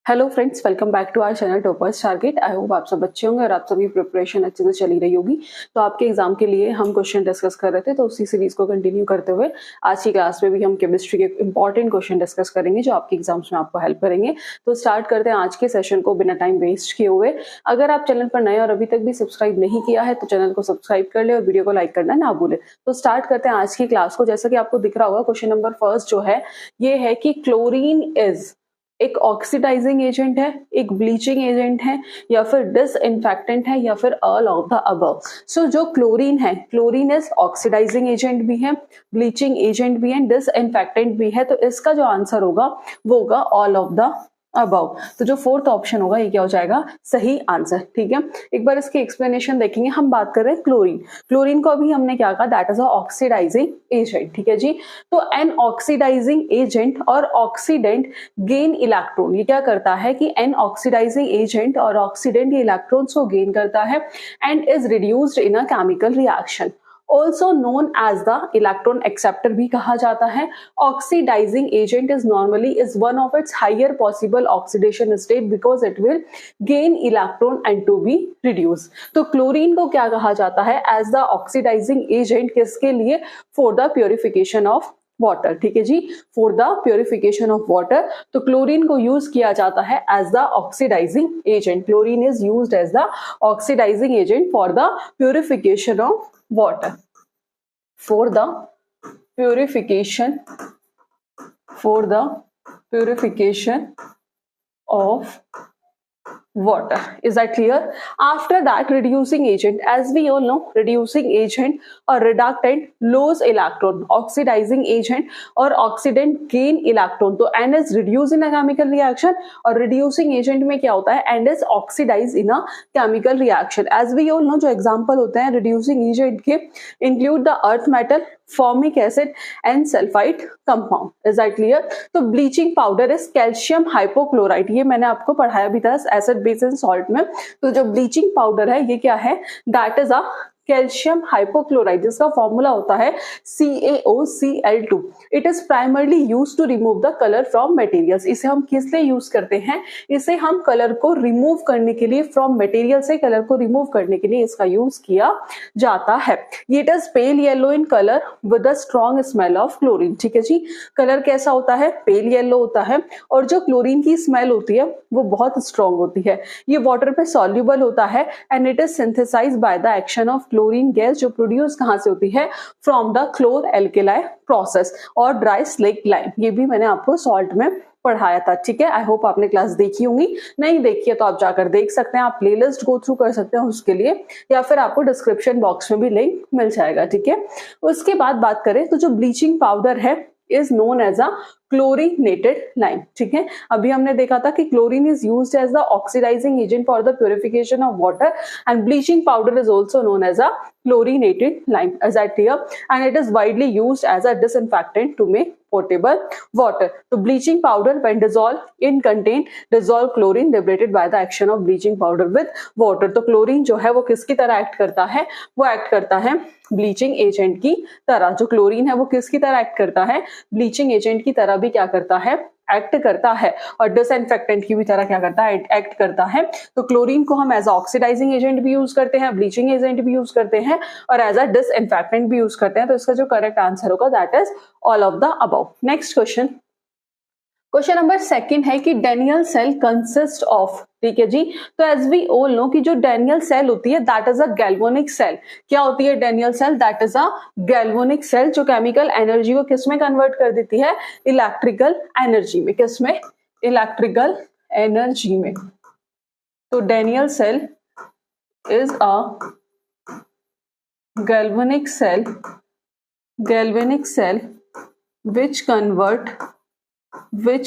Hello friends, welcome back to our channel Toppers Target. I hope आप सब अच्छे होंगे और आप सभी प्रिपरेशन अच्छे से चली रही होगी। तो आपके एग्जाम के लिए हम क्वेश्चन डिस्कस कर रहे थे, तो उसी सीरीज को कंटिन्यू करते हुए आज की क्लास में भी हम केमिस्ट्री के इंपॉर्टेंट क्वेश्चन डिस्कस करेंगे जो आपके एग्जाम्स में आपको हेल्प करेंगे। तो स्टार्ट करते हैं आज के सेशन को बिना टाइम वेस्ट किए हुए। अगर आप चैनल पर नए और अभी तक भी सब्सक्राइब नहीं किया है तो चैनल को सब्सक्राइब कर ले और वीडियो को लाइक करना ना भूले। तो स्टार्ट करते हैं आज की क्लास को। जैसा कि आपको दिख रहा होगा, क्वेश्चन नंबर फर्स्ट जो है ये है कि क्लोरीन इज एक ऑक्सीडाइजिंग एजेंट है, एक ब्लीचिंग एजेंट है, या फिर डिसइंफेक्टेंट है, या फिर ऑल ऑफ द अबव। सो जो क्लोरीन है, क्लोरीन इज ऑक्सीडाइजिंग एजेंट भी है, ब्लीचिंग एजेंट भी है, डिसइंफेक्टेंट भी है। तो इसका जो आंसर होगा वो होगा ऑल ऑफ द अबव। तो जो फोर्थ ऑप्शन होगा ये क्या हो जाएगा, सही आंसर। ठीक है, एक बार इसकी एक्सप्लेनेशन देखेंगे। हम बात कर रहे हैं क्लोरीन। क्लोरीन को अभी हमने क्या कहा, that is a oxidising agent. ठीक है जी। तो एन ऑक्सीडाइजिंग एजेंट और ऑक्सीडेंट गेन इलेक्ट्रॉन, ये क्या करता है कि एन ऑक्सीडाइजिंग एजेंट और ऑक्सीडेंट ये इलेक्ट्रॉन्स को गेन करता है and is reduced in a chemical reaction, also known as the electron acceptor भी कहा जाता है। Oxidising agent is normally is one of its higher possible oxidation state because it will gain electron and to be reduce. तो chlorine को क्या कहा जाता है एज द ऑक्सीडाइजिंग एजेंट, किसके लिए, for the purification of water. ठीक है जी, for the purification of water. तो क्लोरीन को यूज किया जाता है as the oxidising agent. Chlorine is used as the oxidising agent for the purification of water, for the purification of water. Is that clear? After that, reducing agent, as we all know, reducing agent or reductant lose electron, oxidizing agent or oxidant gain electron. तो N is reduced in a chemical reaction और reducing agent में क्या होता है, N is oxidized in a chemical reaction. As we all know, जो example होते हैं reducing agent के include the earth metal, formic acid and sulfide compound. Is that clear? तो bleaching powder is calcium hypochlorite, ये मैंने आपको पढ़ाया भी था एसिड बेस एंड सॉल्ट में। तो जो ब्लीचिंग पाउडर है ये क्या है, that is a calcium hypochloride, जिसका फॉर्मूला होता है CaOCl2। It is primarily use to remove the colour from materials. इसे हम किस लिए यूज करते हैं, इसे हम कलर को रिमूव करने के लिए, फ्रॉम मटेरियल से कलर को रिमूव करने के लिए इसका यूज किया जाता है। It is pale yellow in colour with a strong smell of chlorine. ठीक है जी, कलर कैसा होता है, पेल येलो होता है और जो क्लोरीन की स्मेल होती है वो बहुत स्ट्रॉन्ग होती है। ये वाटर पे सॉल्युबल होता है and it is synthesised by the action of chlorine gas, जो प्रोड्यूस कहां से होती है, from the chlor alkali process और ड्राई स्लेक लाइम। ये भी मैंने आपको सॉल्ट में पढ़ाया था। ठीक है, आई होप आपने क्लास देखी होंगी। नहीं देखी है तो आप जाकर देख सकते हैं, आप प्लेलिस्ट गो थ्रू कर सकते हैं उसके लिए, या फिर आपको डिस्क्रिप्शन बॉक्स में भी लिंक मिल जाएगा। ठीक है, उसके बाद बात करें तो जो ब्लीचिंग पाउडर है is known as a chlorinated lime. ठीक है, अभी हमने देखा था कि chlorine is used as the oxidising agent for the purification of water and bleaching powder is also known as a chlorinated lime. Is that clear? And it is widely used as a disinfectant to make potable water. So bleaching powder when dissolved in contain dissolved chlorine liberated by the action of bleaching powder with water. तो chlorine जो है वो किसकी तरह act करता है, वो act करता है ब्लीचिंग एजेंट की तरह। जो क्लोरीन है वो किसकी तरह एक्ट करता है, ब्लीचिंग एजेंट की तरह भी क्या करता है, एक्ट करता है। और डिसइंफेक्टेंट की भी तरह क्या करता है, एक्ट करता है। तो क्लोरीन को हम एज ऑक्सीडाइजिंग एजेंट भी यूज करते हैं, ब्लीचिंग एजेंट भी यूज करते हैं और एज अ डिसइंफेक्टेंट भी यूज करते हैं। तो इसका जो करेक्ट आंसर होगा that is all of the above. Next question, question number second है कि डेनियल सेल कंसिस्ट ऑफ। ठीक है जी, तो एज वी ऑल नो कि जो डेनियल सेल होती है that is a galvanic cell. क्या होती है Daniell cell, that is a galvanic cell, जो केमिकल एनर्जी को किस में कन्वर्ट कर देती है, इलेक्ट्रिकल एनर्जी में। किस में, इलेक्ट्रिकल एनर्जी में। तो Daniell cell is a galvanic cell which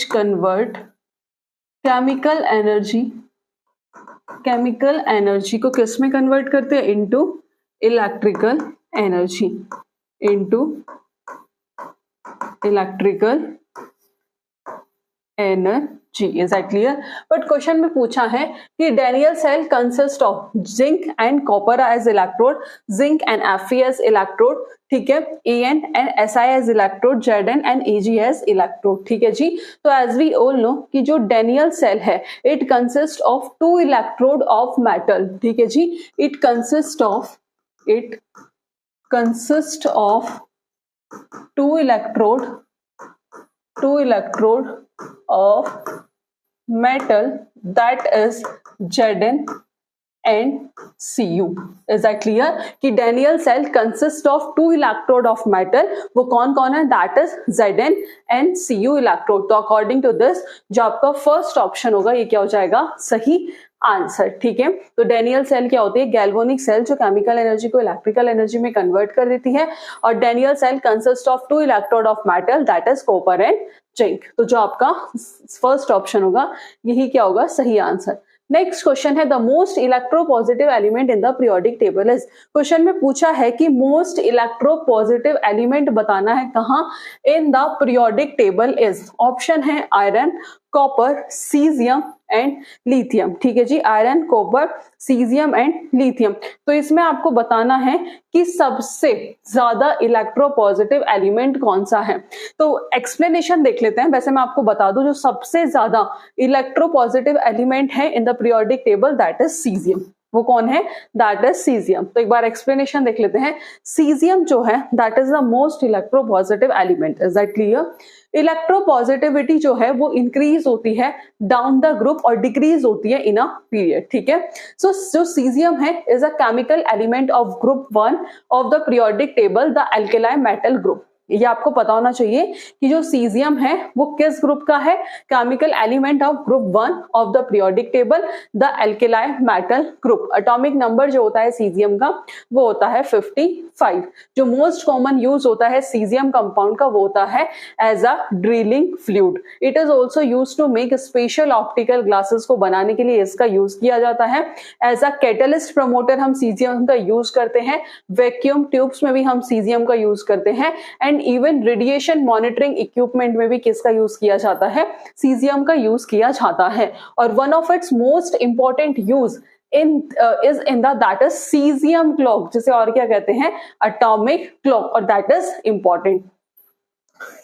convert chemical energy को किस में कन्वर्ट करते हैं, into electrical energy, energy. Is that clear? But question में पूछा है कि Daniell cell consist of zinc and copper as electrode, zinc and Fe as electrode, ठीक है, An and Si as electrode, Zn and Ag as electrode, ठीक है जी। तो एज वी ऑल नो कि जो डेनियल सेल है it consist of 2 electrode of metal, ठीक है जी। It consist of 2 electrode of metal, that is Zn and Cu. Is that clear? कि Daniell cell consist of 2 electrode of metal, वो कौन कौन है? That is Zn and Cu electrode. तो according to this जो आपका फर्स्ट ऑप्शन होगा ये क्या हो जाएगा? सही आंसर, ठीक है। तो डेनियल सेल क्या होती है? गैल्वेनिक सेल जो केमिकल एनर्जी को इलेक्ट्रिकल एनर्जी में कन्वर्ट कर देती है। और Daniell cell consist of 2 electrode of metal, that is copper and zinc. तो जो आपका फर्स्ट ऑप्शन होगा यही क्या होगा? सही आंसर। नेक्स्ट क्वेश्चन है the most electropositive element in the periodic table is. Question में पूछा है कि मोस्ट इलेक्ट्रोपॉजिटिव एलिमेंट बताना है कहां in the periodic table is. Option है iron, copper, caesium and lithium, ठीक है जी। Iron, copper, caesium and lithium. तो इसमें आपको बताना है कि सबसे ज्यादा इलेक्ट्रोपॉजिटिव एलिमेंट कौन सा है। तो एक्सप्लेनेशन देख लेते हैं। वैसे मैं आपको बता दूं जो सबसे ज्यादा इलेक्ट्रोपॉजिटिव एलिमेंट है इन the periodic table that is caesium. वो कौन है? That is caesium. तो एक बार एक्सप्लेनेशन देख लेते हैं। सीजियम जो है that is the most electropositive element. Is that clear? Electropositivity जो है वो इंक्रीज होती है डाउन द ग्रुप और डिक्रीज होती है इन अ पीरियड, ठीक है। सो जो सीजियम है is a chemical element of group 1 of the periodic table, the alkali metal group. ये आपको पता होना चाहिए कि जो सीजियम है वो किस ग्रुप का है? Chemical element of group 1 of the periodic table, the alkali metal group. Atomic number जो होता है सीजियम का वो होता है 55। जो मोस्ट कॉमन यूज होता है सीजियम कंपाउंड का वो होता है as a drilling fluid. It is also use to make special optical glasses को बनाने के लिए इसका यूज किया जाता है। एज अ कैटलिस्ट प्रमोटर हम सीजियम का यूज करते हैं। वैक्यूम ट्यूब्स में भी हम सीजियम का यूज करते हैं। And even radiation monitoring equipment में भी किसका यूज किया जाता है? सीजियम का यूज किया जाता है। और one of it's most important use is in the that is cesium clock, जिसे और क्या कहते हैं? एटॉमिक क्लॉक, और दैट इज इंपॉर्टेंट।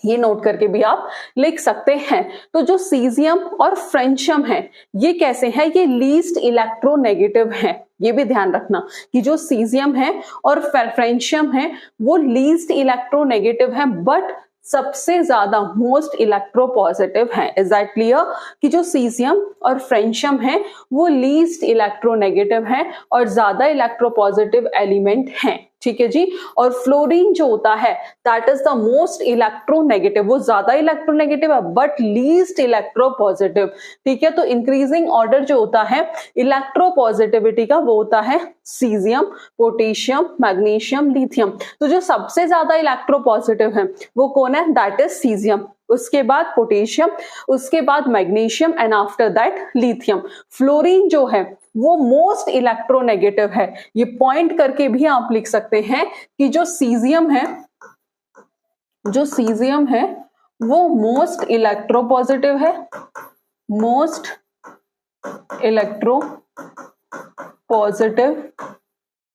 ये नोट करके भी आप लिख सकते हैं। तो जो सीजियम और फ्रेंशियम है ये कैसे हैं? ये लीस्ट इलेक्ट्रोनेगेटिव है। ये भी ध्यान रखना कि जो सीजियम है और फ्रेंशियम है वो लीस्ट इलेक्ट्रोनेगेटिव है बट सबसे ज्यादा मोस्ट इलेक्ट्रोपॉजिटिव है। Is that clear? कि जो सीजियम और फ्रेंशियम है वो लीस्ट इलेक्ट्रोनेगेटिव है और ज्यादा इलेक्ट्रोपॉजिटिव एलिमेंट है, ठीक है जी। और फ्लोरीन जो होता है that is the most electronegative, वो ज्यादा इलेक्ट्रोनेगेटिव है बट लीस्ट इलेक्ट्रोपॉजिटिव, ठीक है। तो इंक्रीजिंग ऑर्डर जो होता है इलेक्ट्रोपॉजिटिविटी का वो होता है सीजियम, पोटेशियम, मैग्नीशियम, लिथियम। तो जो सबसे ज्यादा इलेक्ट्रोपॉजिटिव है वो कौन है? दैट इज सीजियम, उसके बाद पोटेशियम, उसके बाद magnesium and after that lithium. Fluorine जो है वो मोस्ट इलेक्ट्रोनेगेटिव है। ये पॉइंट करके भी आप लिख सकते हैं कि जो सीजियम है वो मोस्ट इलेक्ट्रोपॉजिटिव है, most electropositive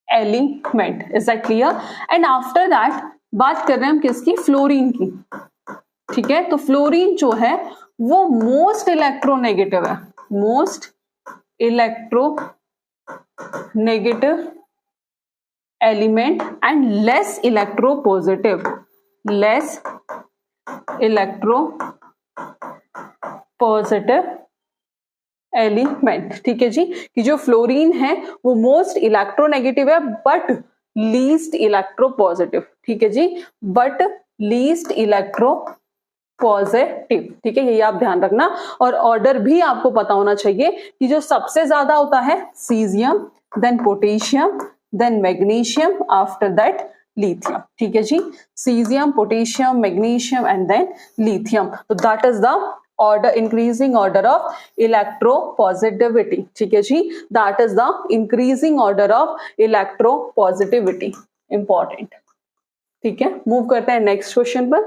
element. Is that clear? And after that बात कर रहे हैं हम किसकी? फ्लोरीन की, ठीक है। तो फ्लोरीन जो है वो मोस्ट इलेक्ट्रोनेगेटिव है, most electronegative element and less electropositive element, ठीक है जी। कि जो फ्लोरीन है वो मोस्ट इलेक्ट्रोनेगेटिव है बट लीस्ट इलेक्ट्रोपॉजिटिव, ठीक है जी, बट लीस्ट इलेक्ट्रोपॉजिटिव, ठीक है। यही आप ध्यान रखना। और ऑर्डर भी आपको पता होना चाहिए कि जो सबसे ज्यादा होता है caesium, then potassium, then magnesium, after that lithium, ठीक है जी। Caesium, potassium, magnesium and then lithium. तो that is the order, increasing order of electropositivity, ठीक है जी। That is the increasing order of electropositivity, important, ठीक है। मूव करते हैं नेक्स्ट क्वेश्चन पर।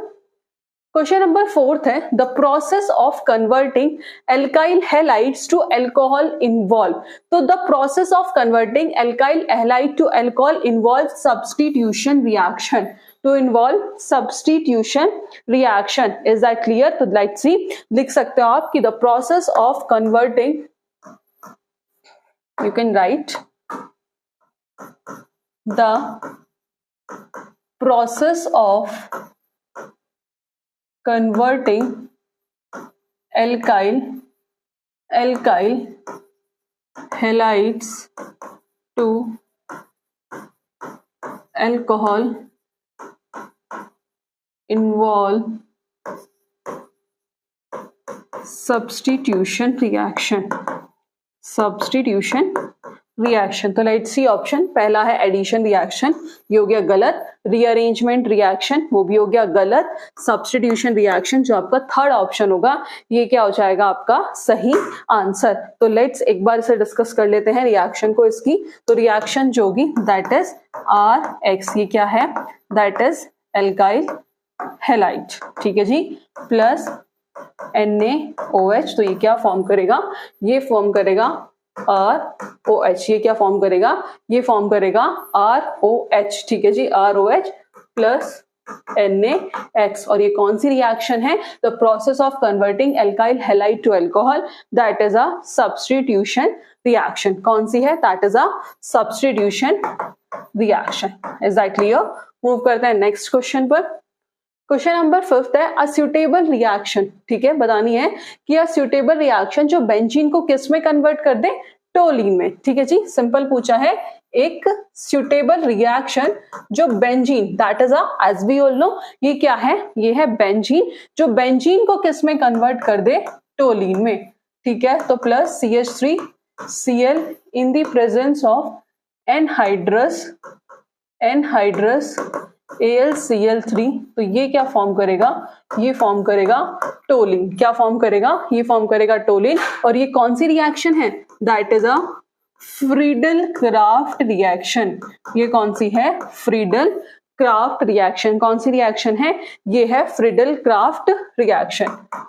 क्वेश्चन नंबर 4 है the process of converting alkyl halides to alcohol involve. तो the process of converting alkyl halide to alcohol involve substitution reaction to involve substitution reaction. Is that clear? तो let's see, लिख सकते हो आप कि the process of converting, you can write the process of converting alkyl halides to alcohol involve substitution reaction। तो let's see option पहला है addition reaction, ये हो गया गलत। रीअरेंजमेंट रिएक्शन, वो भी हो गया गलत। सब्स्टिट्यूशन रिएक्शन जो आपका थर्ड ऑप्शन होगा, ये क्या हो जाएगा आपका सही आंसर। तो लेट्स एक बार इसे डिस्कस कर लेते हैं रिएक्शन को इसकी। तो रिएक्शन जो होगी दैट इज RX, ये क्या है? दैट इज एल्काइल हैलाइड, ठीक है जी, प्लस NaOH। तो ये क्या फॉर्म करेगा? ये फॉर्म करेगा ROH। ये क्या फॉर्म करेगा? ये फॉर्म करेगा ROH, ठीक है जी, ROH प्लस NaX। और ये कौन सी रिएक्शन है? The process of converting alkyl halide to alcohol, that is a substitution reaction. कौन सी है? That is a substitution reaction. Is that clear? Move करते हैं नेक्स्ट क्वेश्चन पर। क्वेश्चन नंबर 5 है अ सुटेबल रिएक्शन, ठीक है, बतानी है कि अ सुटेबल रिएक्शन जो बेंजीन को किस में कन्वर्ट कर दे? टोलीन में, ठीक है जी, सिंपल पूछा है। एक सुटेबल रिएक्शन जो benzene, that is as we all know, ये क्या है? ये है बेंजीन, जो बेंजीन को किस में कन्वर्ट कर दे? टोलीन में, ठीक है। तो plus CH3Cl in the presence of anhydrous AlCl3। तो ये क्या फॉर्म करेगा? ये फॉर्म करेगा टोलिन। क्या फॉर्म करेगा? ये फॉर्म करेगा टोलिन। और ये कौन सी रिएक्शन है? That is a Friedel craft reaction. ये कौन सी है? Friedel craft reaction. कौन सी रिएक्शन है? ये है फ्रीडल क्राफ्ट रिएक्शन,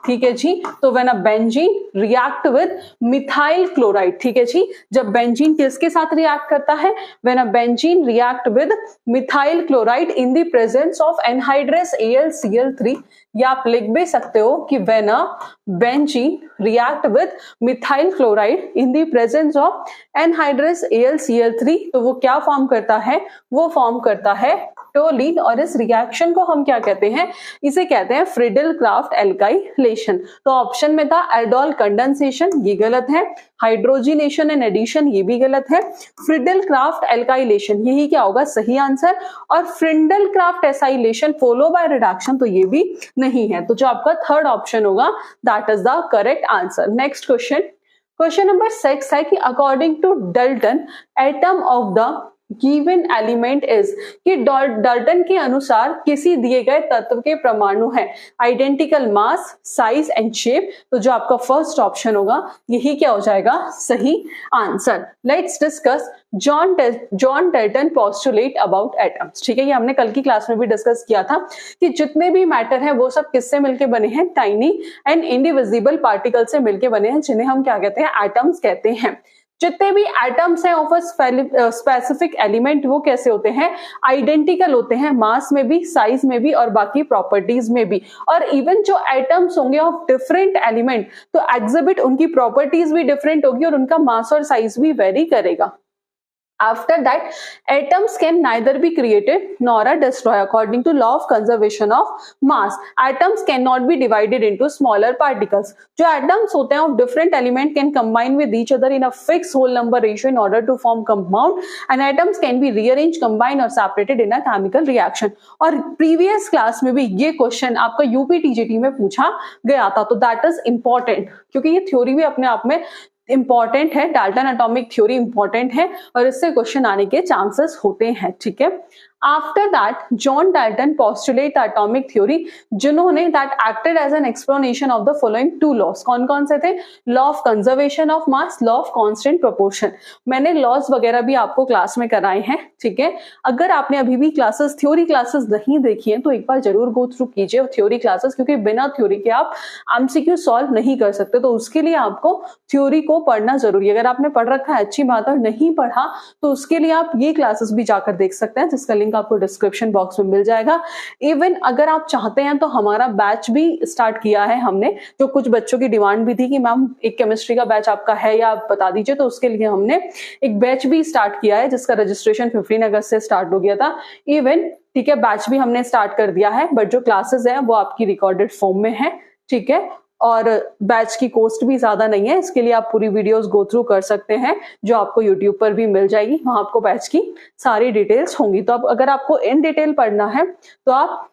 ठीक है जी। तो when a benzene react with methyl chloride, ठीक है जी, जब बेंजीन किसके साथ रिएक्ट करता है? When a benzene react with methyl chloride in the presence of anhydrous AlCl3, या आप लिख भी सकते हो कि when a benzene react with methyl chloride in the presence of anhydrous AlCl3, तो वो क्या फॉर्म करता है? वो फॉर्म करता है टोलीन। और इस रिएक्शन को हम क्या कहते हैं? इसे कहते हैं फ्रीडल क्राफ्ट एल्काइलेशन। तो ऑप्शन में था एल्डोल कंडेंसेशन, ये गलत है। हाइड्रोजिनेशन एंड एडिशन, ये भी गलत है। फ्रीडल क्राफ्ट एल्काइलेशन, यही क्या होगा सही आंसर। और Friedel Crafts acylation follow by reduction, तो ये भी नहीं है। तो जो आपका थर्ड ऑप्शन होगा that is the correct answer. Next question number 6 है कि according to Dalton atom of the given element is, कि डाल्टन के अनुसार किसी दिए गए तत्व के परमाणु है identical mass, size and shape. तो जो आपका फर्स्ट ऑप्शन होगा यही क्या हो जाएगा सही answer. Let's discuss John Dalton postulate about atoms, ठीक है। ये हमने कल की क्लास में भी डिस्कस किया था कि जितने भी मैटर हैं वो सब किससे मिलके बने हैं? टाइनी एंड इंडिविजिबल पार्टिकल से मिलके बने हैं, जिन्हें हम क्या कहते हैं? एटम्स कहते हैं। जितने भी एटम्स हैं ऑफ अ स्पेसिफिक एलिमेंट, वो कैसे होते हैं? आइडेंटिकल होते हैं, मास में भी, साइज में भी और बाकी प्रॉपर्टीज में भी। और इवन जो एटम्स होंगे ऑफ डिफरेंट एलिमेंट, तो एग्जिबिट उनकी प्रॉपर्टीज भी डिफरेंट होगी और उनका मास और साइज भी वेरी करेगा। After that, atoms can neither be created nor are destroyed according to law of conservation of mass. Atoms cannot be divided into smaller particles. जो atoms होते हैं of different element can combine with each other in a fixed whole number ratio in order to form compound, and atoms can be rearranged, combined or separated in a chemical reaction. और previous class में भी ये question आपका UPTGT में पूछा गया था, तो that is important क्योंकि ये theory भी अपने आप में इंपॉर्टेंट है, डाल्टन एटॉमिक थ्योरी इंपॉर्टेंट है और इससे क्वेश्चन आने के चांसेस होते हैं, ठीक है। After that John Dalton postulate atomic theory, जिन्होंने that acted as an explanation of the following two laws. कौन कौन से थे? Law of conservation of mass, law of constant proportion. मैंने लॉस वगैरह भी आपको क्लास में कराए हैं, ठीक है। अगर आपने अभी भी क्लासेस, थ्योरी क्लासेस नहीं देखी है तो एक बार जरूर गो थ्रू कीजिए थ्योरी क्लासेस, क्योंकि बिना थ्योरी के आप एमसीक्यू सॉल्व नहीं कर सकते, तो उसके लिए आपको थ्योरी को पढ़ना जरूरी है। अगर आपने पढ़ रखा है अच्छी बात है, नहीं पढ़ा तो उसके लिए आप ये क्लासेस भी जाकर देख सकते हैं, जिसका लिंक आपको डिस्क्रिप्शन बॉक्स में मिल जाएगा। इवन अगर आप चाहते हैं तो हमारा बैच भी स्टार्ट किया है हमने, जो कुछ बच्चों की डिमांड भी थी कि मैम एक केमिस्ट्री का बैच आपका है या आप बता दीजिए, तो उसके लिए हमने एक बैच भी स्टार्ट किया है जिसका रजिस्ट्रेशन 15 अगस्त से स्टार्ट हो गया था। इवन ठीक है, बैच भी हमने स्टार्ट कर दिया है, बट जो क्लासेस है वो आपकी रिकॉर्डेड फॉर्म में है, ठीक है। और बैच की कॉस्ट भी ज्यादा नहीं है, इसके लिए आप पूरी वीडियोस गो थ्रू कर सकते हैं, जो आपको यूट्यूब पर भी मिल जाएगी, वहां आपको बैच की सारी डिटेल्स होंगी। तो अब अगर आपको इन डिटेल पढ़ना है तो आप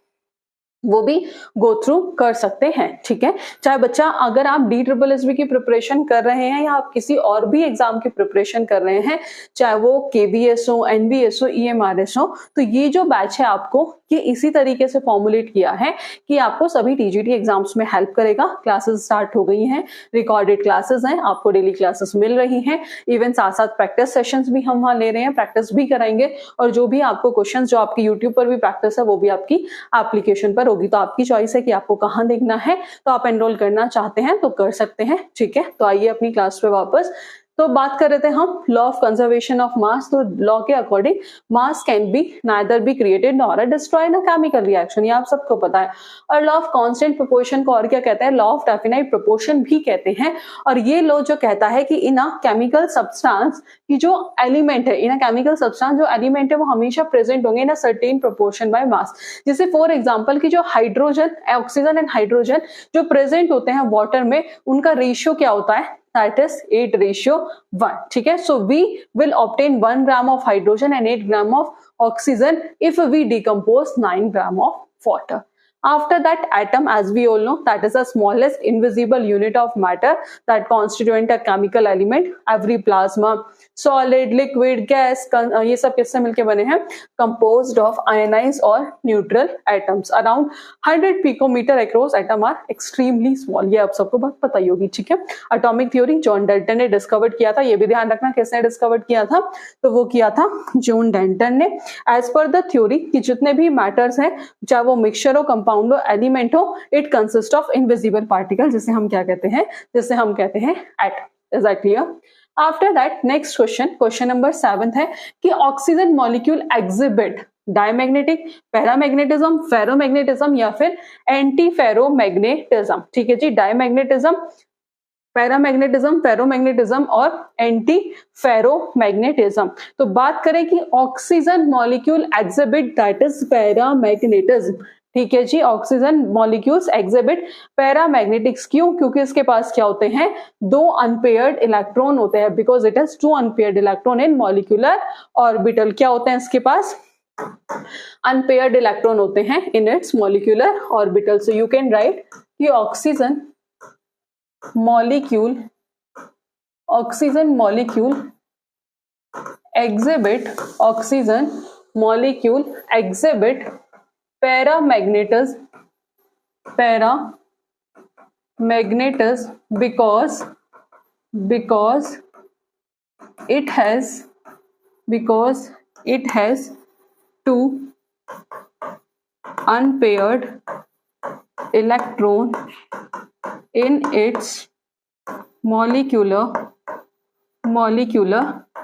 वो भी गो थ्रू कर सकते हैं, ठीक है। चाहे बच्चा, अगर आप DSSB की प्रिपरेशन कर रहे हैं या आप किसी और भी एग्जाम की प्रिपरेशन कर रहे हैं, चाहे वो KBS हो, NBS हो, EMRS हो, तो ये जो बैच है आपको ये इसी तरीके से फॉर्मुलेट किया है कि आपको सभी TGT एग्जाम्स में हेल्प करेगा। क्लासेस स्टार्ट हो गई हैं, रिकॉर्डेड क्लासेस हैं, आपको डेली क्लासेस मिल रही हैं, इवन साथ साथ प्रैक्टिस सेशंस भी हम वहां ले रहे हैं, प्रैक्टिस भी कराएंगे, और जो भी आपको क्वेश्चंस जो आपकी यूट्यूब पर भी प्रैक्टिस है वो भी आपकी एप्लीकेशन पर होगी। तो आपकी चॉइस है कि आपको कहां देखना है, तो आप एनरोल करना चाहते हैं तो कर सकते हैं, ठीक है। तो आइए अपनी क्लास पे वापस। तो बात कर रहे थे हम लॉ ऑफ कंजर्वेशन ऑफ मास। तो लॉ के according mass can be neither be created nor destroy in a chemical reaction, ये आप सबको पता है। और लॉ ऑफ कांस्टेंट प्रोपोर्शन को और क्या कहते हैं? लॉ ऑफ डेफिनाइट प्रोपोर्शन भी कहते हैं। और ये लॉ जो कहता है कि इन अ केमिकल सब्सटेंस की जो एलिमेंट है, इन अ केमिकल सब्सटेंस जो एलिमेंट है वो हमेशा प्रेजेंट होंगे in a certain proportion by mass. जैसे फॉर एग्जांपल की जो हाइड्रोजन, ऑक्सीजन एंड हाइड्रोजन जो प्रेजेंट होते हैं वाटर में, उनका रेशियो क्या होता है? That is 8:1, ठीक है। So we will obtain 1 gram of hydrogen and 8 gram of oxygen if we decompose 9 gram of water. After that, atom, as we all know, that is the smallest invisible unit of matter that constituent a chemical element. Every plasma, solid, liquid, gas, ये सब किससे मिलके बने हैं? Composed of ionized or neutral atoms. Around 100 picometer across atom are extremely small. ये आप सबको बात पता ही होगी, ठीक है। एटॉमिक थ्योरी जॉन डाल्टन ने डिस्कवर किया था, ये भी ध्यान रखना किसने डिस्कवर किया था, तो वो किया था जॉन डाल्टन ने। एज पर द थ्योरी कि जितने भी मैटर्स हैं, चाहे वो मिक्सचर हो, कंपाउंड हो, एलिमेंट हो, it consist of invisible particle, जिसे हम क्या कहते हैं? जिसे हम कहते हैं atom. Is that clear? After that next question number 7 है कि oxygen molecule exhibit diamagnetic, paramagnetism, ferromagnetism या फिर एंटी फेरोमैग्नेटिज्म, ठीक है जी। डायमैग्नेटिज्म, पैरामैग्नेटिज्म, फेरोमैग्नेटिज्म और एंटी फेरोमैग्नेटिज्म। तो बात करें कि oxygen molecule exhibit that is paramagnetism, ठीक है जी। ऑक्सीजन मॉलिक्यूल्स एग्जिबिट पैरामैग्नेटिक्स, क्यों? क्योंकि इसके पास क्या होते हैं? 2 अनपेयर्ड इलेक्ट्रॉन होते हैं, because it has 2 unpaired electron in molecular orbital. क्या होते हैं इसके पास? अनपेयर्ड इलेक्ट्रॉन होते हैं in its molecular orbital. So you can right कि oxygen molecule exhibit paramagnetism because it has 2 unpaired electron in its molecular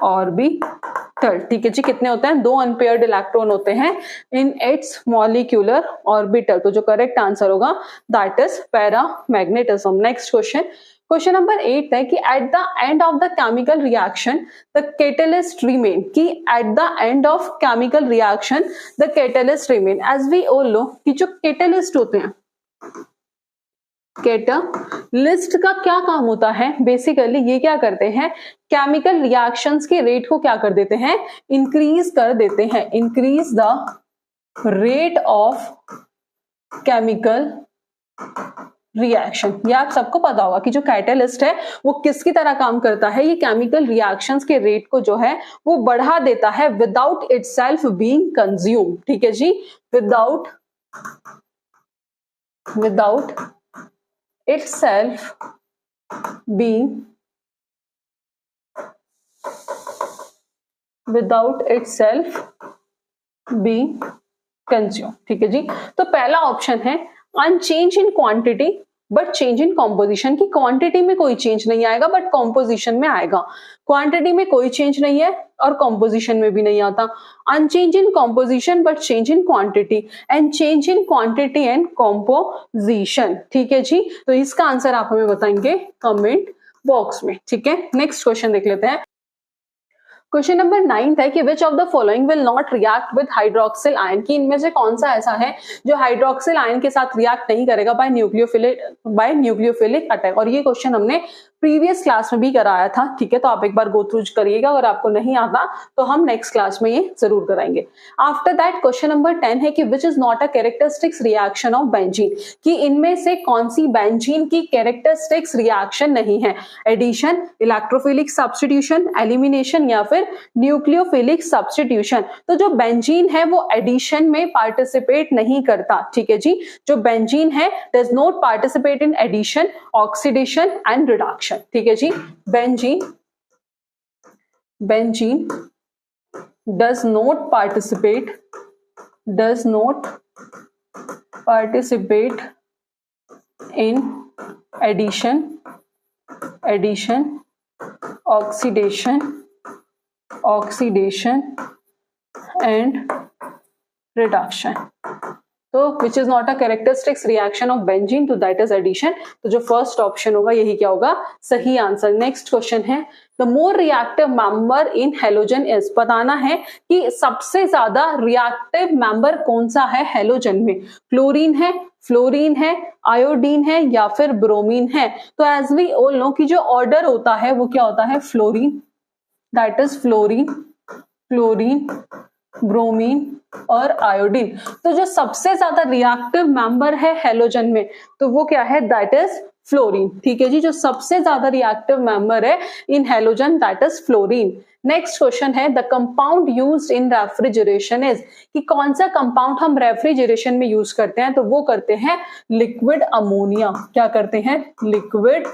orbital, ठीक है जी। कितने होते हैं? 2 अनपेयर्ड इलेक्ट्रॉन होते हैं इन इट्स मॉलिक्यूलर ऑर्बिटल। तो जो करेक्ट आंसर होगा that is paramagnetism. Next question number 8 है कि at the end of the chemical reaction the catalyst remain, कि at the end of chemical reaction the catalyst remain. As we all know कि जो catalyst होते हैं, catalyst का क्या काम होता है? बेसिकली ये क्या करते हैं? केमिकल रिएक्शंस के रेट को क्या कर देते हैं? इंक्रीज कर देते हैं। Increase the rate of chemical reaction. ये आप सबको पता होगा कि जो कैटलिस्ट है वो किसकी तरह काम करता है, ये केमिकल रिएक्शंस के रेट को जो है वो बढ़ा देता है विदाउट इटसेल्फ बीइंग कंज्यूम। ठीक है जी, विदाउट इटसेल्फ बीइंग कंज्यूम। ठीक है जी, तो पहला ऑप्शन है unchange in quantity but change in composition, की क्वांटिटी में कोई चेंज नहीं आएगा बट कॉम्पोजिशन में आएगा। क्वांटिटी में कोई चेंज नहीं है और कॉम्पोजिशन में भी नहीं आता। Unchange in composition but change in quantity and change in quantity and composition. ठीक है जी, तो इसका आंसर आप हमें बताएंगे कमेंट बॉक्स में। ठीक है, नेक्स्ट क्वेश्चन देख लेते हैं। क्वेश्चन नंबर 9 है कि which of the following will not react with hydroxyl ion, कि इनमें से कौन सा ऐसा है जो हाइड्रोक्सिल आयन के साथ रिएक्ट नहीं करेगा बाय न्यूक्लियोफिलिक अटैक। और ये क्वेश्चन हमने प्रीवियस क्लास में भी कराया था। ठीक है, तो आप एक बार गो थ्रू करिएगा, अगर आपको नहीं आता तो हम नेक्स्ट क्लास में ये जरूर कराएंगे। आफ्टर दैट क्वेश्चन नंबर 10 है कि विच is not a characteristics reaction of benzene, कि इनमें से कौन सी बेंजीन की कैरेक्टरिस्टिक्स रिएक्शन नहीं है। एडिशन, इलेक्ट्रोफिलिक सब्स्टिट्यूशन, एलिमिनेशन या फिर न्यूक्लियोफिलिक सब्स्टिट्यूशन। तो जो बेंजीन है वो एडिशन में पार्टिसिपेट नहीं करता। ठीक है जी, जो बेंजीन है does not participate in addition, oxidation and reduction. ठीक है जी, benzene does not participate in addition, oxidation and reduction। तो which is not a characteristics reaction of benzene, तो दैट इज एडिशन। तो जो फर्स्ट ऑप्शन होगा यही क्या होगा, सही आंसर। नेक्स्ट क्वेश्चन है the more reactive member in halogen is, बताना है कि सबसे ज्यादा रिएक्टिव मेंबर कौन सा है हेलोजन में। क्लोरीन है, फ्लोरीन है, आयोडीन है या फिर ब्रोमीन है। तो एज वी ऑल नो कि जो ऑर्डर होता है वो क्या होता है, fluorine, that is fluorine, bromine और आयोडीन। तो जो सबसे ज्यादा रिएक्टिव मेंबर है हेलोजन में तो वो क्या है, दैट इज फ्लोरीन। ठीक है जी, जो सबसे ज्यादा रिएक्टिव मेंबर है in halogen that is fluorine. Next question है the compound used in refrigeration is, कि कौन सा कंपाउंड हम रेफ्रिजरेशन में यूज करते हैं, तो वो करते हैं लिक्विड अमोनिया। क्या करते हैं, लिक्विड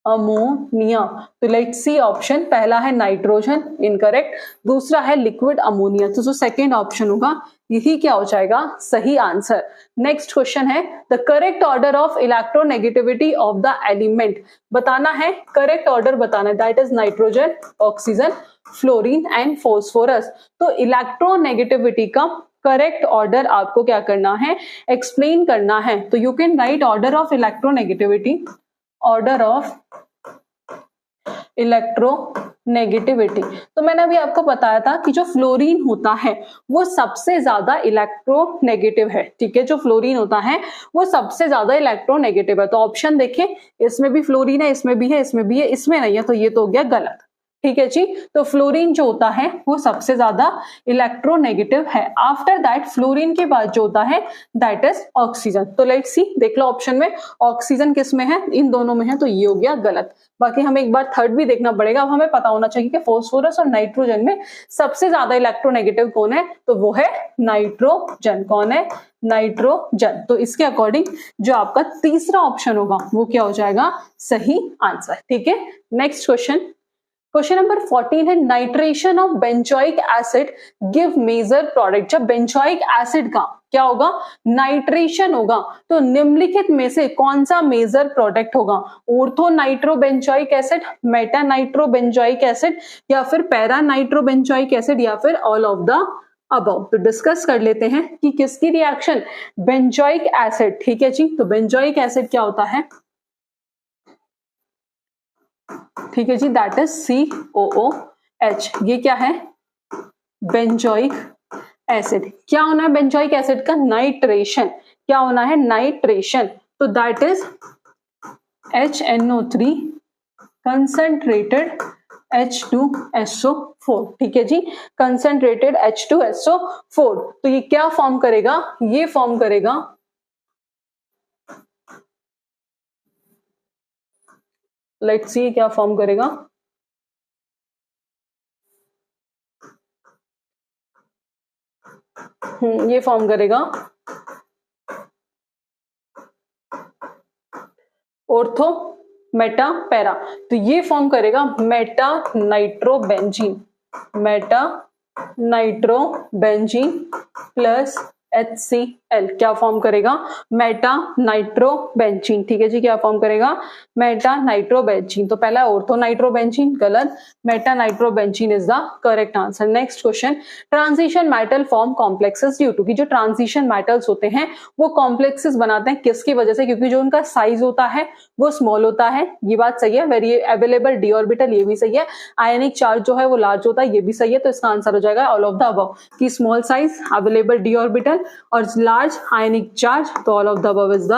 अमोनिया। तो लेट्स सी ऑप्शन, पहला है नाइट्रोजन, इनकरेक्ट, दूसरा है लिक्विड अमोनिया। तो जो सेकेंड ऑप्शन होगा यही क्या हो जाएगा, सही आंसर। नेक्स्ट क्वेश्चन है the correct order of electronegativity of the element, बताना है करेक्ट ऑर्डर बताना है, that is nitrogen, oxygen, fluorine and phosphorus. तो इलेक्ट्रोनेगेटिविटी का करेक्ट ऑर्डर आपको क्या करना है, एक्सप्लेन करना है। तो you can right order of electronegativity, order of electronegativity. तो मैंने अभी आपको बताया था कि जो फ्लोरीन होता है वो सबसे ज्यादा इलेक्ट्रोनेगेटिव है। ठीक है, जो फ्लोरीन होता है वो सबसे ज्यादा इलेक्ट्रोनेगेटिव है। तो ऑप्शन देखिए, इसमें भी फ्लोरीन है, इसमें भी है, इसमें भी है, इसमें नहीं है, तो ये तो हो गया गलत। ठीक है जी, तो फ्लोरीन जो होता है वो सबसे ज्यादा इलेक्ट्रोनेगेटिव है। आफ्टर दैट फ्लोरीन के बाद जो होता है दैट इज ऑक्सीजन। तो लेट्स सी, देख लो ऑप्शन में ऑक्सीजन किस में है, इन दोनों में है, तो ये हो गया गलत। बाकी हमें एक बार थर्ड भी देखना पड़ेगा। अब हमें पता होना चाहिए कि फॉस्फोरस और नाइट्रोजन में सबसे ज्यादा इलेक्ट्रोनेगेटिव कौन है, तो वो है नाइट्रोजन। कौन है, नाइट्रोजन। तो इसके अकॉर्डिंग जो आपका तीसरा ऑप्शन होगा वो क्या हो जाएगा, सही आंसर। ठीक है, नेक्स्ट क्वेश्चन, क्वेश्चन नंबर 14 है nitration of benzoic acid give major product. जब बेंजोइक एसिड का क्या होगा, नाइट्रेशन होगा, तो निम्नलिखित में से कौन सा मेजर प्रोडक्ट होगा, ortho nitrobenzoic acid, Meta nitrobenzoic acid या फिर पैरा नाइट्रोबेंजोइक एसिड या फिर ऑल ऑफ द अबव। तो डिस्कस कर लेते हैं कि किसकी रिएक्शन, बेंजोइक एसिड। ठीक है जी, तो बेंजोइक एसिड क्या होता है, ठीक है जी, दैट इज COOH। ये क्या है, बेंजोइक एसिड। क्या होना है बेंजोइक एसिड का, नाइट्रेशन। क्या होना है, नाइट्रेशन। तो that is HNO3 concentrated H2SO4। ठीक है जी, कंसंट्रेटेड H2SO4। तो ये क्या फॉर्म करेगा, ये फॉर्म करेगा लेट्स सी क्या फॉर्म करेगा। ये फॉर्म करेगा ऑर्थो मेटा पैरा, तो ये फॉर्म करेगा Meta nitrobenzene, Meta nitrobenzene plus HCl क्या फॉर्म करेगा, मेटा नाइट्रोबेंजीन। ठीक है जी, क्या फॉर्म करेगा, मेटा नाइट्रोबेंजीन। तो पहला ऑर्थो नाइट्रोबेंजीन गलत, meta nitrobenzene is the correct answer. Next question, transition metal form complexes due to, कि जो ट्रांजिशन मेटल्स होते हैं वो कॉम्प्लेक्सेस बनाते हैं किसकी वजह से, क्योंकि जो उनका साइज होता है वो स्मॉल होता है, ये बात सही है। वेरी अवेलेबल डी ऑर्बिटल, ये भी सही है। आयनिक चार्ज जो है वो लार्ज होता है, ये भी सही है। तो इसका आंसर हो जाएगा ऑल ऑफ द अबव, कि small size, available d orbital और लार्ज आयनिक चार्ज, तो all of the above is the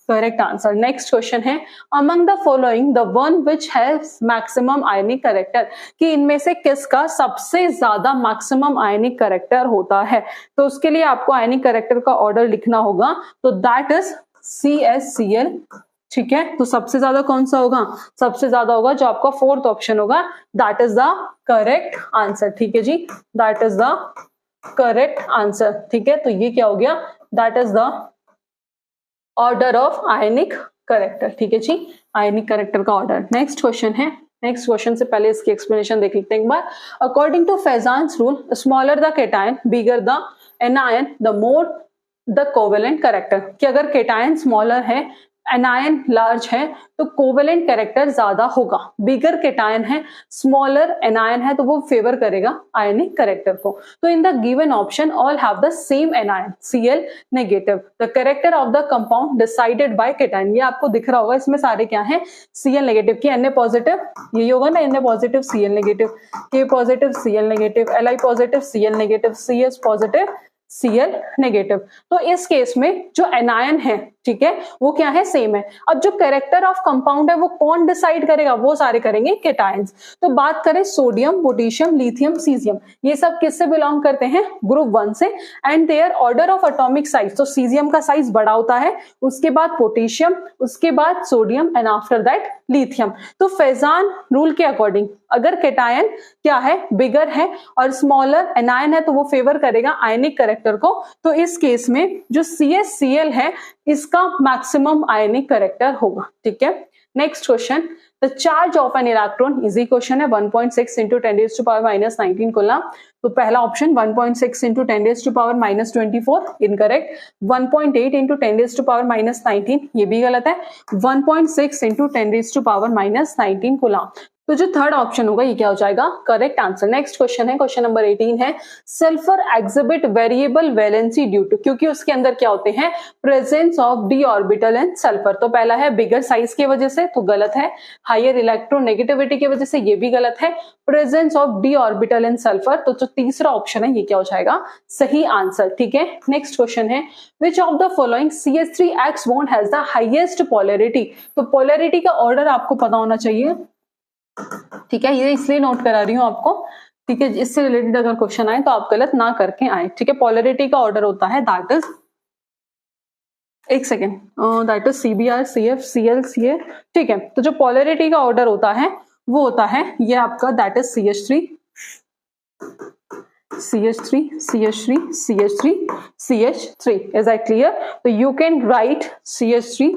correct answer. Next question है, among the following the one which has maximum ionic character, कि इनमें से किसका सबसे ज्यादा मैक्सिमम आयनिक कैरेक्टर होता है। तो उसके लिए आपको आयनिक कैरेक्टर का ऑर्डर लिखना होगा, तो दैट इज CsCl। ठीक है, तो सबसे ज्यादा कौन सा होगा, सबसे ज्यादा होगा जो आपका फोर्थ ऑप्शन होगा, that is the correct answer. ठीक है जी, that is the correct answer. ठीक है, तो ये क्या हो गया, that is the order of ionic character. ठीक है जी, आयनिक कैरेक्टर का ऑर्डर। नेक्स्ट क्वेश्चन है, नेक्स्ट क्वेश्चन से पहले इसकी एक्सप्लेनेशन देख लेते हैं एक बार। According to Fajans rule, smaller the cation bigger the anion the more the covalent character, कि अगर केटायन स्मॉलर है, एनायन लार्ज है, तो कोवेलेंट कैरेक्टर ज्यादा होगा। बिगर केटायन है, स्मॉलर एनायन है, तो वो फेवर करेगा आयनिक कैरेक्टर को। तो in the given option all have the same anion, Cl negative, the character of the compound decided by cation. ये आपको दिख रहा होगा, इसमें सारे क्या है, Cl नेगेटिव, की Na पॉजिटिव, यही होगा ना, Na positive Cl negative, K positive Cl negative, Li positive Cl negative, Cs positive Cl negative. तो इस केस में जो एनायन है, ठीक है, वो क्या है, सेम है। अब जो कैरेक्टर ऑफ कंपाउंड है वो कौन डिसाइड करेगा, वो सारे करेंगे केटायंस। तो बात करें सोडियम, पोटेशियम, लिथियम, सीजियम, ये सब किससे बिलोंग करते हैं, ग्रुप 1 से। And their order of atomic size, तो सीजियम का साइज बड़ा होता है, उसके बाद पोटेशियम, उसके बाद sodium and after that lithium. तो फेजान रूल के अकॉर्डिंग अगर केटायन क्या है, बिगर है, और स्मॉलर एनायन है, तो वो फेवर करेगा आयनिक कैरेक्टर को। तो इस केस में जो CsCl है इसका मैक्सिमम आयनिक कैरेक्टर होगा। ठीक है, next question, the charge of an electron, easy question है, 1.6 इंटू 10⁻⁻⁹ कूलम। तो पहला ऑप्शन 1.6 इंटू 10⁻⁻24 इनकरेक्ट, 1.8 इंटू 10⁻⁻19 ये भी गलत है, 1.6 इंटू 10⁻⁻19 कूलम। तो जो थर्ड ऑप्शन होगा ये क्या हो जाएगा, करेक्ट आंसर। नेक्स्ट क्वेश्चन है, क्वेश्चन नंबर 18 है, sulphur exhibit variable valency due to, क्योंकि उसके अंदर क्या होते हैं, presence of d orbital in sulphur. तो पहला है बिगर साइज की वजह से, तो गलत है। हायर इलेक्ट्रोनेगेटिविटी की वजह से, ये भी गलत है। Presence of d orbital in sulphur, तो जो तीसरा ऑप्शन है ये क्या हो जाएगा, सही आंसर। ठीक है, नेक्स्ट क्वेश्चन है, which of the following CH3X bond has the highest polarity. तो पोलैरिटी का ऑर्डर आपको पता होना चाहिए, ठीक है, ये इसलिए नोट करा रही हूं आपको, ठीक है, इससे रिलेटेड अगर क्वेश्चन आए तो आप गलत ना करके आए। ठीक है, पोलैरिटी का ऑर्डर होता है दैट इज, एक second, that is CBr, CF, Cl, Ca। ठीक है, तो जो पोलैरिटी का ऑर्डर होता है वो होता है ये आपका, that is CH3, CH3, CH3, CH3, CH3। Is that clear? तो you can write CH3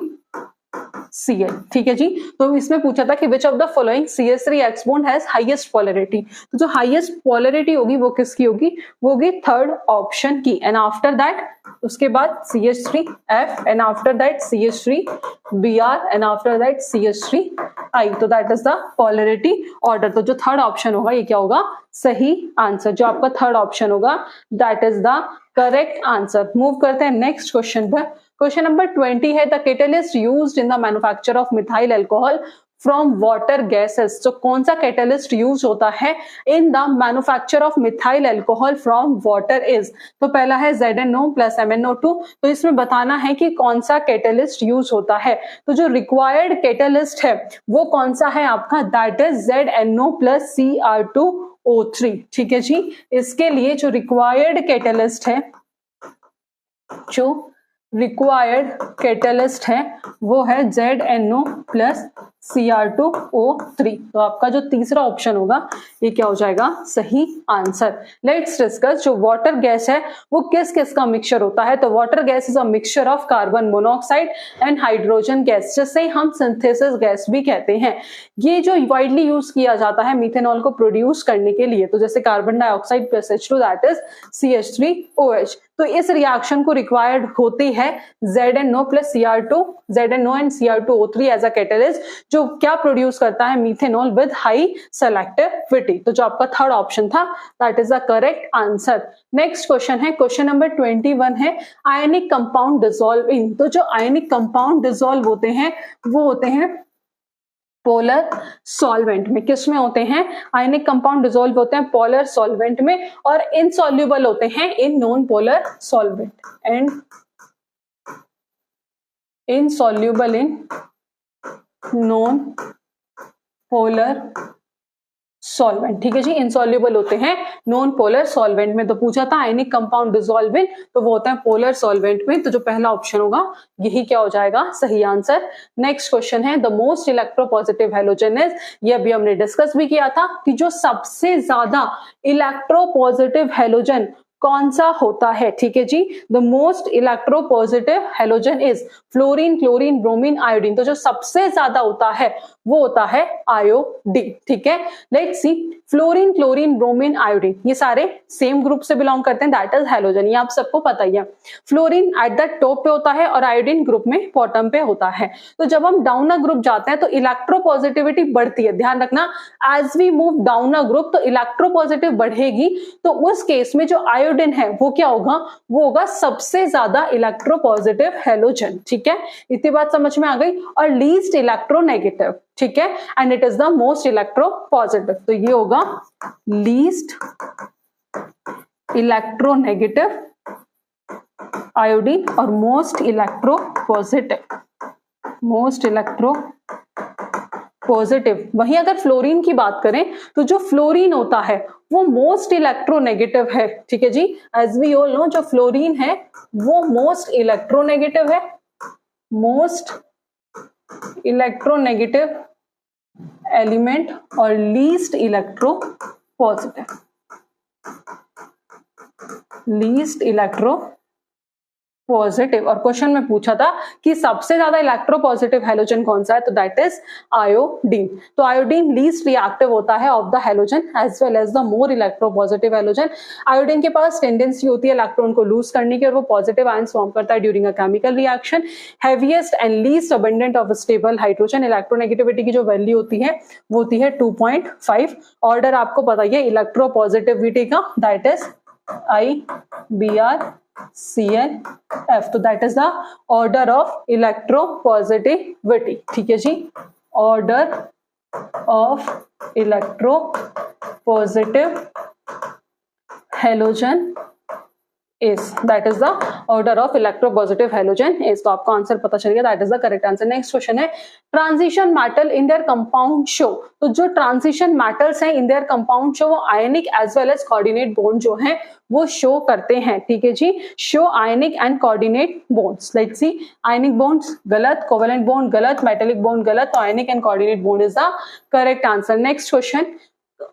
Cl। ठीक है जी, तो इसमें पूछा था कि which of the following CH3X bond has highest polarity. तो जो हाईएस्ट पोलैरिटी होगी वो किसकी होगी, वो होगी थर्ड ऑप्शन की। एंड आफ्टर दैट उसके बाद CH3F and after that CH3Br and after that CH3I। तो that is the polarity order. तो जो थर्ड ऑप्शन होगा ये क्या होगा, सही आंसर। जो आपका थर्ड ऑप्शन होगा that is the correct answer. Move करते हैं नेक्स्ट क्वेश्चन पर। क्वेश्चन नंबर 20 है, the catalyst used in the manufacture of methyl alcohol from water gases. तो कौन सा कैटलिस्ट यूज होता है in the manufacture of methyl alcohol from water is. तो पहला है ZnO प्लस MnO2। तो इसमें बताना है कि कौन सा कैटलिस्ट यूज होता है। तो जो रिक्वायर्ड कैटलिस्ट है वो कौन सा है आपका, that is ZnO plus Cr2O3। ठीक है जी, इसके लिए जो रिक्वायर्ड कैटलिस्ट है, जो रिक्वायर्ड कैटलिस्ट है वो है ZnO प्लस Cr2O3। तो आपका जो तीसरा ऑप्शन होगा ये क्या हो जाएगा, सही आंसर। लेट्स डिस्कस जो वाटर गैस है वो किस किस का मिक्सचर होता है। तो water gas is a mixture of carbon monoxide and hydrogen gas, जिसे हम सिंथेसिस गैस भी कहते हैं। ये जो वाइडली यूज किया जाता है मिथेनॉल को प्रोड्यूस करने के लिए, तो जैसे carbon dioxide plus H2 that is CH3OH। तो इस रिएक्शन को रिक्वायर्ड होती है ZnO plus Cr2, ZnO and Cr2O3 as a catalyst, जो क्या प्रोड्यूस करता है मिथेनॉल विद हाई सेलेक्टिविटी। तो जो आपका थर्ड ऑप्शन था that is the correct answer. Next question है, क्वेश्चन नंबर 21 है, आयनिक कंपाउंड डिसॉल्व इन। तो जो आयनिक कंपाउंड डिसॉल्व होते हैं वो होते हैं पोलर सॉल्वेंट में। किस में होते हैं, आयनिक कंपाउंड डिसॉल्व होते हैं पोलर सॉल्वेंट में, और इनसॉल्युबल होते हैं in non polar solvent and insoluble in non polar solvent. ठीक है जी, इनसॉल्युबल होते हैं नॉन पोलर सॉल्वेंट में। तो पूछा था आयनिक कंपाउंड डिसॉल्व इन, तो वो होता है पोलर सॉल्वेंट में। तो जो पहला ऑप्शन होगा यही क्या हो जाएगा, सही आंसर। नेक्स्ट क्वेश्चन है, the most electropositive halogen is. ये अभी हमने डिस्कस भी किया था कि जो सबसे ज्यादा इलेक्ट्रोपॉजिटिव हैलोजन कौन सा होता है। ठीक है जी, the most electropositive halogen is fluorine, chlorine, bromine, iodine. तो जो सबसे ज्यादा होता है वो होता है आयोडीन। ठीक है, let's see, fluorine, chlorine, bromine, iodine ये सारे सेम ग्रुप से बिलोंग करते हैं, दैट इज हैलोजन। ये आप सबको पता ही है। फ्लोरीन एट द टॉप पे होता है और आयोडीन ग्रुप में बॉटम पे होता है। तो जब हम डाउन अ ग्रुप जाते हैं तो इलेक्ट्रोपॉजिटिविटी बढ़ती है। ध्यान रखना, as we move down a group तो इलेक्ट्रोपॉजिटिव बढ़ेगी। तो उस केस में जो आयोडीन है वो क्या होगा, वो होगा सबसे ज्यादा इलेक्ट्रोपॉजिटिव हैलोजन। ठीक है, इतनी बात समझ में आ गई। और लीस्ट इलेक्ट्रोनेगेटिव, ठीक है, and it is the most electropositive. तो ये होगा लीस्ट इलेक्ट्रोनेगेटिव आयोडीन और most electropositive, most electro positive. वहीं अगर फ्लोरीन की बात करें तो जो फ्लोरीन होता है वो मोस्ट इलेक्ट्रोनेगेटिव है। ठीक है जी, एज वी ऑल नो जो फ्लोरीन है वो मोस्ट इलेक्ट्रोनेगेटिव है, मोस्ट इलेक्ट्रोनेगेटिव एलिमेंट और least electro positive, least electro positive. और क्वेश्चन में पूछा था कि सबसे ज्यादा इलेक्ट्रोपॉजिटिव हैलोजन कौन सा है, तो दैट इज आयोडीन। तो आयोडीन लीस्ट रिएक्टिव होता है of the halogen as well as the more electropositive halogen. Iodine के पास टेंडेंसी होती है इलेक्ट्रॉन को लूज करने की और वो पॉजिटिव आयंस फॉर्म करता है during a chemical reaction. Heaviest and least abundant of stable hydrogen, electronegativity की जो वैल्यू होती है वो होती है 2.5। ऑर्डर आपको बताइए इलेक्ट्रोपॉजिटिविटी का, दैट इज IBr CnF। तो that is the order of electropositivity. ठीक है जी, order of electropositive halogen is, that is the order of electropositive halogen is। तो आपको आंसर पता चल गया, that is the correct answer। Next question है, transition metal in their compound show. तो जो ट्रांजिशन मेटल्स हैं इन देयर कंपाउंड शो वो ionic as well as coordinate bond जो है वो शो करते हैं। ठीक है जी, show ionic and coordinate bonds. Let's see, ionic bonds गलत, कोवेलेंट बॉन्ड गलत, मेटेलिक बॉन्ड गलत, तो ionic and coordinate bond is the correct answer. Next question,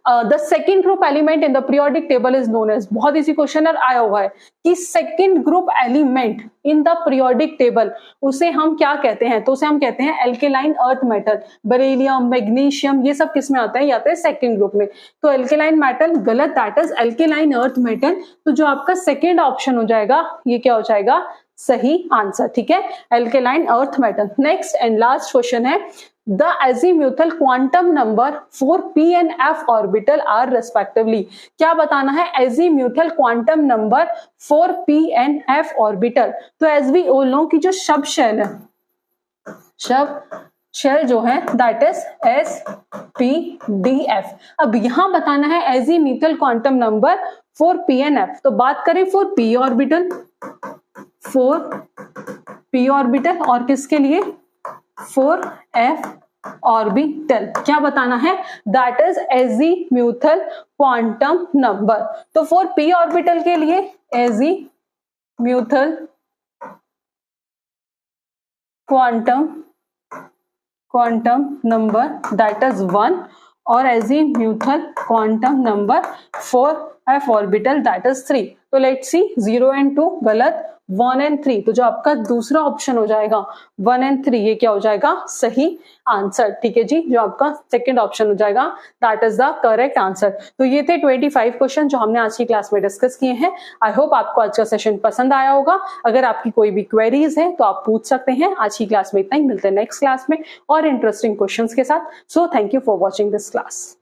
the second group element in the periodic table is known as. बहुत easy question आया हुआ है कि second group element in the periodic table उसे हम क्या कहते हैं, तो उसे हम कहते हैं alkaline earth metal. Beryllium, magnesium ये सब किस में आता है, ये आता है सेकेंड ग्रुप में। तो एल्केलाइन मेटल गलत, that is alkaline earth metal. तो जो आपका सेकेंड ऑप्शन हो जाएगा ये क्या हो जाएगा, सही आंसर। ठीक है, alkaline earth metal. Next and last question है, the azimuthal quantum number for p and f orbital are respectively। क्या बताना है, azimuthal quantum number for p and f orbital। तो as we all know कि जो शब shell है, शब shell जो है दैट इज SPDF। अब यहां बताना है azimuthal quantum number for p and f। तो बात करें for p orbital, for p orbital और किसके लिए, for f ऑर्बिटल। क्या बताना है, that is azimuthal quantum number. तो फॉर p ऑर्बिटल के लिए azimuthal quantum quantum number that is 1 or azimuthal quantum number for f orbital that is 3. तो let's see 0 and 2 गलत, 1 and 3, तो जो आपका दूसरा ऑप्शन हो जाएगा 1 and 3 ये क्या हो जाएगा सही आंसर, ठीक है जी, जो आपका सेकंड ऑप्शन हो जाएगा that is the correct answer. तो ये थे 25 क्वेश्चन जो हमने आज की क्लास में डिस्कस किए हैं। आई होप आपको आज का सेशन पसंद आया होगा। अगर आपकी कोई भी क्वेरीज है तो आप पूछ सकते हैं। आज की क्लास में इतना ही, मिलते हैं नेक्स्ट क्लास में और इंटरेस्टिंग क्वेश्चंस के साथ। So thank you for watching this class.